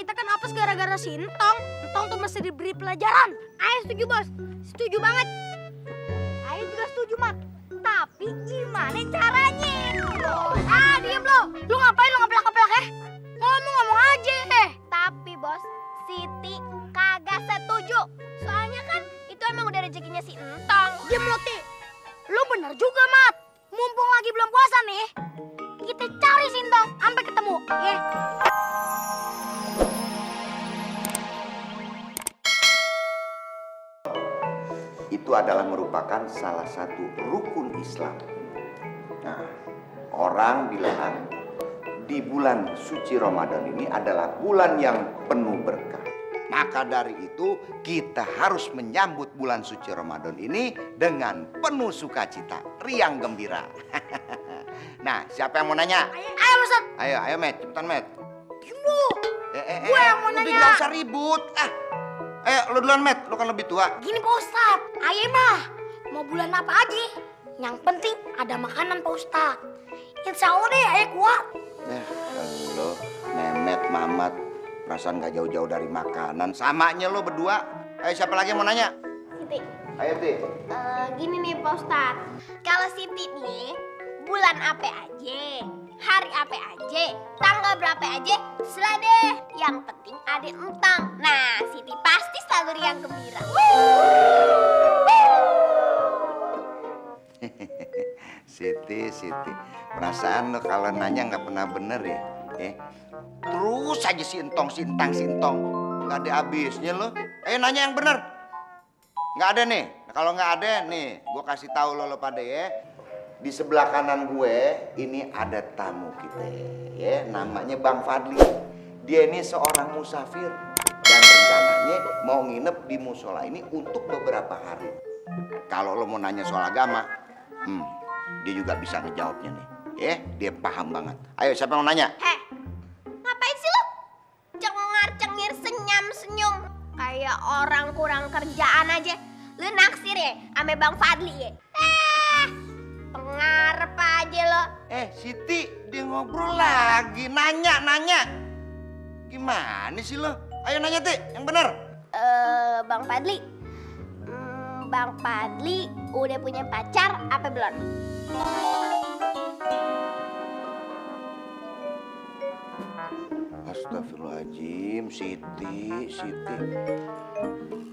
kita kan apes gara-gara si Entong. Entong tuh mesti diberi pelajaran. Ayo setuju bos, setuju banget. Ayo juga setuju mak. Tapi gimana caranya? Diem lo. Lu ngapain lo ngeplak-ngeplak ya? Ngomong-ngomong aja. Tapi bos, Siti kagak setuju. Soalnya kan itu emang udah rezekinya si Entong. Diem lo Ti. Lu bener juga Mat. Mumpung lagi belum puasa nih, kita cari si Entong sampai ketemu. Ya. Itu adalah merupakan salah satu rukun Islam. Nah, orang bilang di bulan suci Ramadan ini adalah bulan yang penuh berkah. Maka dari itu kita harus menyambut bulan suci Ramadan ini dengan penuh sukacita, riang gembira. Nah, siapa yang mau nanya? Ayo Ustaz. Ayo Met, cepetan Met. Lu. Gue yang mau nanya. Udah gak usah ribut. Ayo lo duluan Met, lo kan lebih tua. Gini Pak Ustaz, ayo mah mau bulan apa aja, yang penting ada makanan Pak Ustaz. Insya Allah deh, ayo kuat. Lo, Memet, Mamat, perasaan gak jauh-jauh dari makanan. Samanya lo berdua. Ayo siapa lagi yang mau nanya? Siti. Ayo Ti. Gini nih Pak Ustadz, kalau Siti nih bulan apa aja, hari apa aja, tanggal berapa aja, serah deh. Yang penting ada Entong. Nah, Siti pasti selalu riang gembira. Siti, perasaan lo kalau nanya nggak pernah bener ya? Terus aja si Entong, nggak ada habisnya lo. Ayo nanya yang bener. Nggak ada nih. Kalau nggak ada nih, gue kasih tahu lo pada ya. Di sebelah kanan gue ini ada tamu kita ya, namanya Bang Fadli. Dia ini seorang musafir dan rencananya mau nginep di musola ini untuk beberapa hari. Kalau lo mau nanya soal agama, dia juga bisa ngejawabnya nih. Dia paham banget. Ayo siapa yang mau nanya? Ngapain sih lo? Cengar-cengir, senyum-senyum. Kayak orang kurang kerjaan aja. Lu naksir ya sama Bang Fadli ya? Pengarep aja lo. Siti, dia ngobrol lagi. Nanya. Gimana sih lo? Ayo nanya, Ti, yang bener. Bang Fadli. Bang Fadli udah punya pacar apa belum? Astagfirullahaladzim, Siti.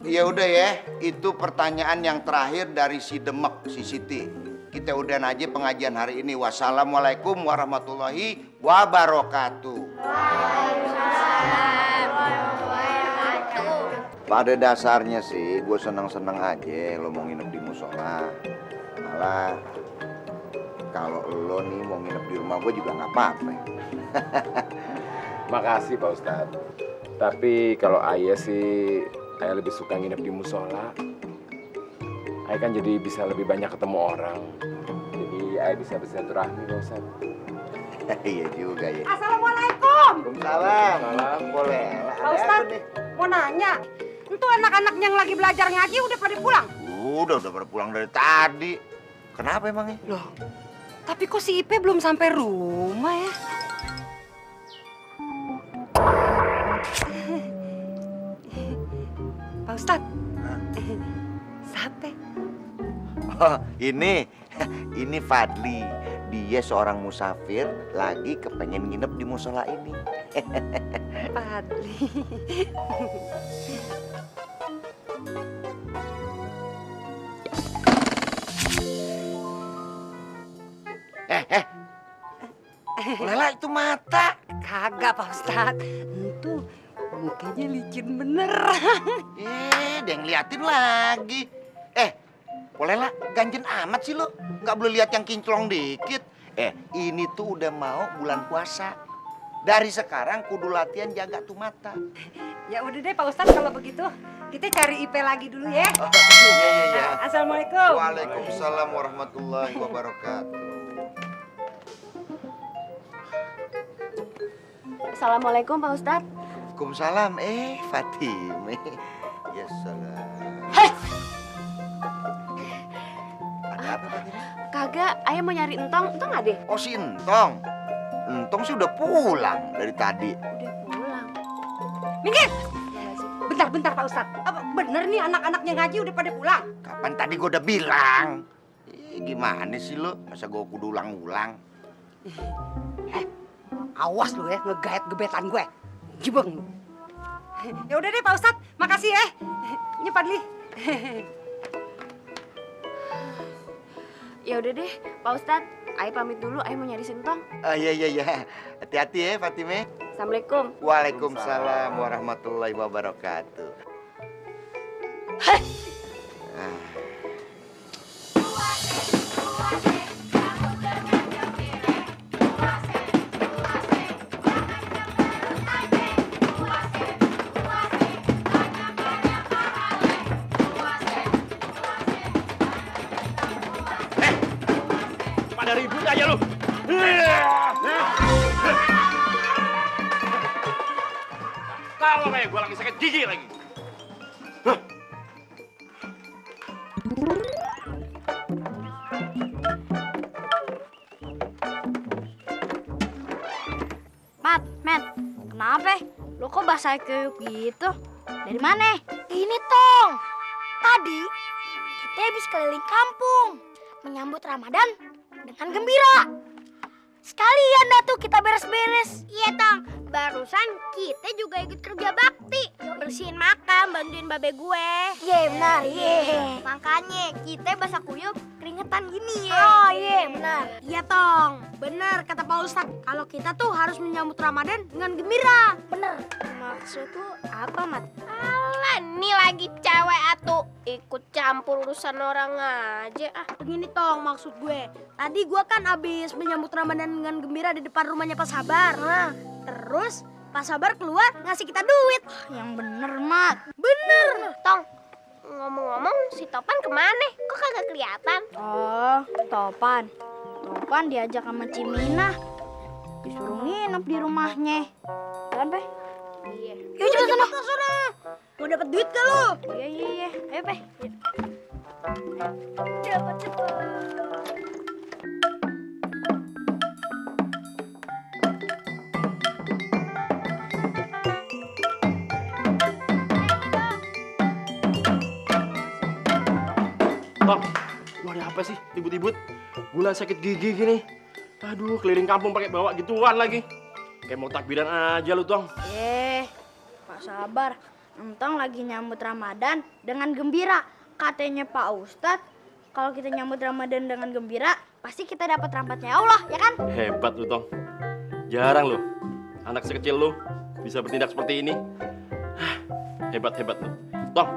Ya udah ya, itu pertanyaan yang terakhir dari si Demek, si Siti. Kita udahan aja pengajian hari ini. Wassalamualaikum warahmatullahi wabarakatuh. Waalaikumsalam warahmatullahi wabarakatuh. Pada dasarnya sih, gue seneng-seneng aja lo mau nginep di musola. Malah kalau lo nih mau nginep di rumah gue juga nggak apa-apa. Makasih Pak Ustadz. Tapi kalau ayah sih, ayah lebih suka nginep di musola. Ayah kan jadi bisa lebih banyak ketemu orang. Jadi ayah bisa bersilaturahmi Pak Ustadz. Iya juga ya. Assalamualaikum. Waalaikumsalam. Boleh. Pak Ustadz, mau nanya. Itu anak-anak yang lagi belajar ngaji udah pada pulang? Udah pada pulang dari tadi. Kenapa emangnya? Loh, tapi kok si Ipe belum sampai rumah ya? Pak Ustadz, siapa? Oh, ini Fadli. Dia seorang musafir lagi kepengen nginep di musola ini. Fadli. Lela itu mata. Kagak Pak Ustadz, itu mukanya licin bener. Dia ngeliatin lagi. Lela ganjen amat sih lo. Nggak boleh lihat yang kinclong dikit. Ini tuh udah mau bulan puasa. Dari sekarang kudu latihan jaga tuh mata. Ya udah deh Pak Ustadz kalau begitu, kita cari Ipe lagi dulu ya. Iya. Assalamualaikum. Waalaikumsalam warahmatullahi wabarakatuh. Assalamualaikum Pak Ustadz. Waalaikumsalam. Fatime. Ya salam. Ada apa Fatime? Kagak, ayah mau nyari Entong nggak deh? Oh si Entong. Entong sih udah pulang dari tadi. Udah pulang. minggir. Bentar Pak Ustadz. Apa bener nih anak-anaknya ngaji udah pada pulang? Kapan tadi gue udah bilang? Gimana sih lo? Masa gue kudu ulang-ulang? Awas lu ya, ngegayat gebetan gue. Jibeng lu. Ya udah deh Pak Ustadz, makasih ya. Ini Padli. Ya udah deh, Pak Ustadz, Ai pamit dulu, Ai mau nyari Sintong. Iya. Hati-hati ya Fatime. Assalamualaikum. Waalaikumsalam warahmatullahi wabarakatuh. Pada ribut aja lu. Kalau kayak gue lagi sakit gigi lagi. Mat, kenapa? Lo kok basah kayak gitu? Dari mana? Ini Tong. Tadi kita habis keliling kampung menyambut Ramadan dengan gembira. Sekalian dah tuh kita beres-beres. Iya Tong, barusan kita juga ikut kerja bakti. Bersihin makam, bantuin babe gue. Iya benar, iya. Makanya kita basah kuyup keringetan gini ya. Oh iya benar. Iya Tong, benar kata Pak Ustadz. Kalau kita tuh harus menyambut Ramadan dengan gembira. Bener. Maksud tuh apa Mat? Alah, nih lagi cewek atuh ikut campur urusan orang aja. Begini Tong, maksud gue. Tadi gue kan abis menyambut Ramadan dengan gembira di depan rumahnya Pak Sabar. Nah, terus Pak Sabar keluar ngasih kita duit. Yang bener, Mat. Bener. Tong, ngomong-ngomong si Topan kemana? Kok kagak kelihatan? Oh, Topan. Topan diajak sama Cimina. Disuruh nginep di rumahnya. Kan, Pe? Iya. Yuk cepet sana. Mau dapat duit gak lu? Iya. Ayo, Pe. Dapat cepet. Bang, lu ada apa sih? Ribut-ribut. Bulan sakit gigi gini. Aduh, keliling kampung pakai bawa gituan lagi. Kayak mau takbiran aja lu, Tong. Pak Sabar. Entong lagi nyambut Ramadan dengan gembira. Katanya Pak Ustadz, kalau kita nyambut Ramadan dengan gembira, pasti kita dapat rahmatnya Allah, ya kan? Hebat lu, Tong. Jarang lu. Anak sekecil lu bisa bertindak seperti ini. Hebat lu. Tong,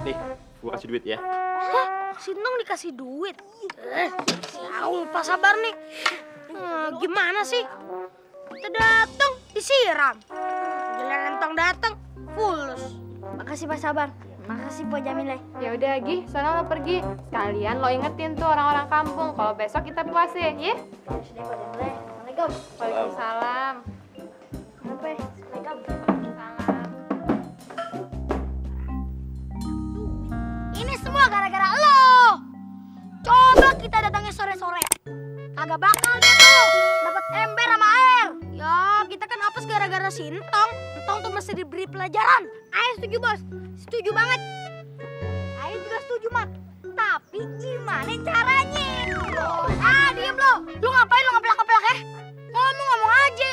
nih, gua kasih duit ya. Hah? Sintong dikasih duit? Jauh Pak Sabar nih. Gimana sih? Kita datang disiram. Giliran Entong datang, fulus. Makasih Pak Sabar. Makasih Pak Jamile. Ya udah Gi, soalnya lo pergi. Sekalian lo ingetin tuh orang-orang kampung kalau besok kita puasa, ya? Sudah Pak Jamile. Assalamualaikum. Waalaikumsalam. Apa? Assalamualaikum. Waalaikumsalam. Ini semua gara-gara lo. Coba kita datangnya sore-sore. Kagak bakal deh tuh dapat ember sama air. Ya, kita kan apes gara-gara si Entong. Entong tuh mesti diberi pelajaran. Ayo setuju, Bos. Setuju banget. Ayo juga setuju, Mat. Tapi gimana caranya? Diem lo. Lu ngapain lo ngeplak-ngeplak ya? Ngomong aja.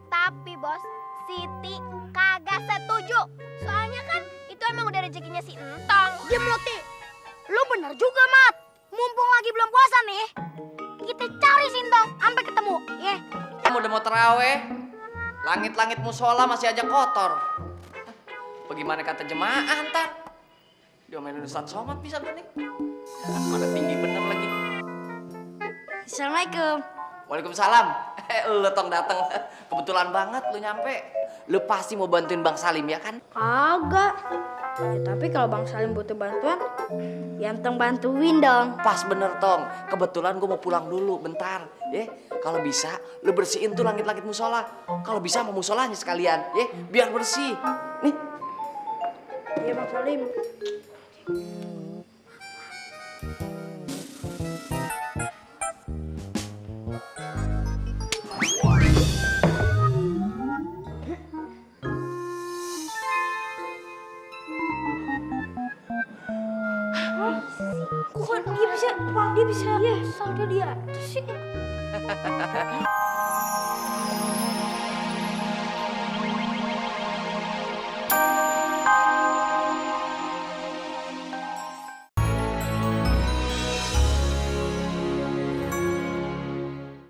Tapi bos, Siti kagak setuju. Soalnya kan itu emang udah rezekinya si Entong. Diem lo, Ti. Lu bener juga, Mat. Mumpung lagi belum puasa nih, kita cari Sintong sampai ketemu, ya. Kamu udah mau terawih, langit-langit musola masih aja kotor. Bagaimana kata jemaah ntar? Diomelin Ustadz Somad bisa gue nih. Mana tinggi bener lagi. Assalamualaikum. Waalaikumsalam. Lu Tong dateng. Kebetulan banget lu nyampe. Lu pasti mau bantuin Bang Salim ya kan? Kagak. Ya, tapi kalau Bang Salim butuh bantuan, ya Entong bantuin dong. Pas bener Tong. Kebetulan gue mau pulang dulu bentar. Ya, kalau bisa lu bersihin tuh langit-langit musola. Kalau bisa mau musolanya sekalian, ya, biar bersih. Nih. Iya Bang Salim. dia bisa saldo di atas sih.